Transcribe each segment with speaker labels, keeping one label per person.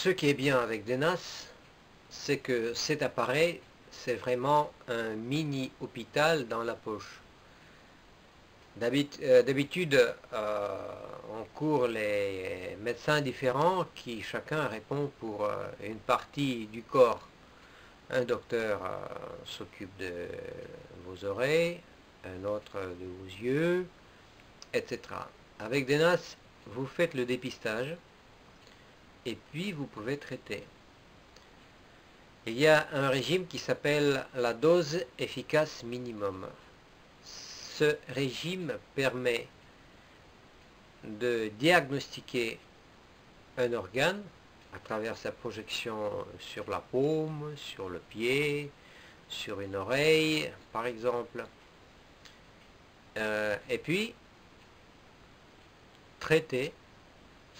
Speaker 1: Ce qui est bien avec Denas, c'est que cet appareil, c'est vraiment un mini hôpital dans la poche. D'habitude, on court les médecins différents qui chacun répond pour une partie du corps. Un docteur s'occupe de vos oreilles, un autre de vos yeux, etc. Avec Denas, vous faites le dépistage et puis vous pouvez traiter. Il y a un régime qui s'appelle la dose efficace minimum. Ce régime permet de diagnostiquer un organe à travers sa projection sur la paume, sur le pied, sur une oreille, par exemple. Et puis, traiter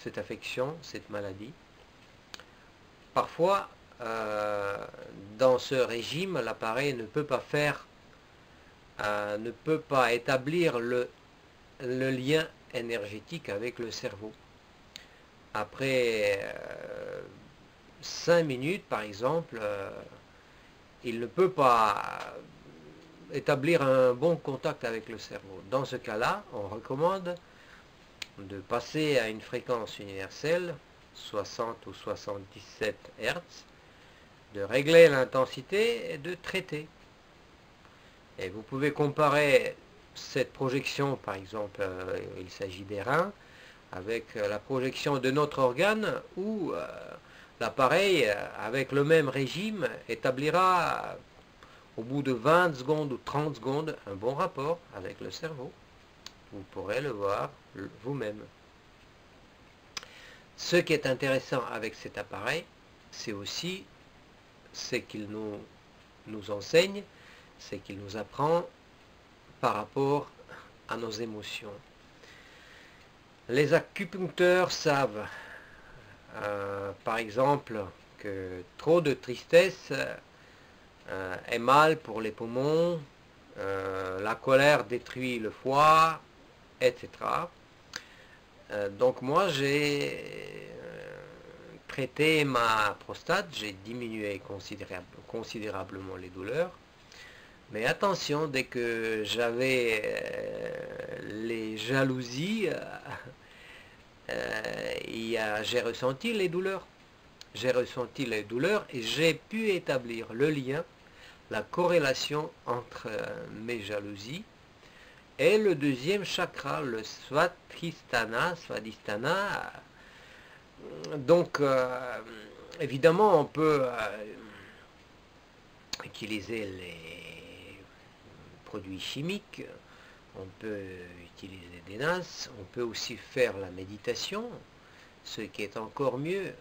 Speaker 1: cette affection, cette maladie. Parfois, dans ce régime, l'appareil ne peut pas établir le lien énergétique avec le cerveau. Après 5 minutes, par exemple, il ne peut pas établir un bon contact avec le cerveau. Dans ce cas-là, on recommande de passer à une fréquence universelle, 60 ou 77 Hz, de régler l'intensité et de traiter. Et vous pouvez comparer cette projection, par exemple, il s'agit des reins, avec la projection de notre organe, où l'appareil, avec le même régime, établira au bout de 20 secondes ou 30 secondes un bon rapport avec le cerveau. Vous pourrez le voir vous-même. Ce qui est intéressant avec cet appareil, c'est aussi ce qu'il nous enseigne, c'est qu'il nous apprend par rapport à nos émotions. Les acupuncteurs savent, par exemple, que trop de tristesse est mal pour les poumons, la colère détruit le foie, etc. Donc moi j'ai traité ma prostate, j'ai diminué considérablement les douleurs. Mais attention, dès que j'avais les jalousies, j'ai ressenti les douleurs. J'ai ressenti les douleurs et j'ai pu établir le lien, la corrélation entre mes jalousies et le deuxième chakra, le Svadhisthana. Donc, évidemment, on peut utiliser les produits chimiques, on peut utiliser des NAS, on peut aussi faire la méditation, ce qui est encore mieux.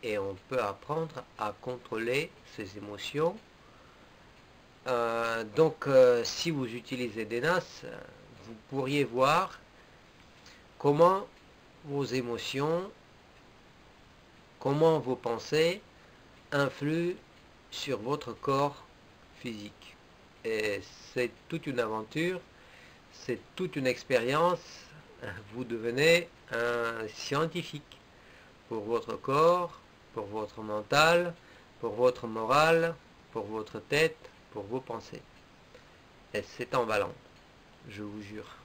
Speaker 1: Et on peut apprendre à contrôler ses émotions. Si vous utilisez des NAS, vous pourriez voir comment vos émotions, comment vos pensées influent sur votre corps physique. Et c'est toute une aventure, c'est toute une expérience. Vous devenez un scientifique pour votre corps, pour votre mental, pour votre morale, pour votre tête, pour vos pensées. Et c'est emballant, je vous jure.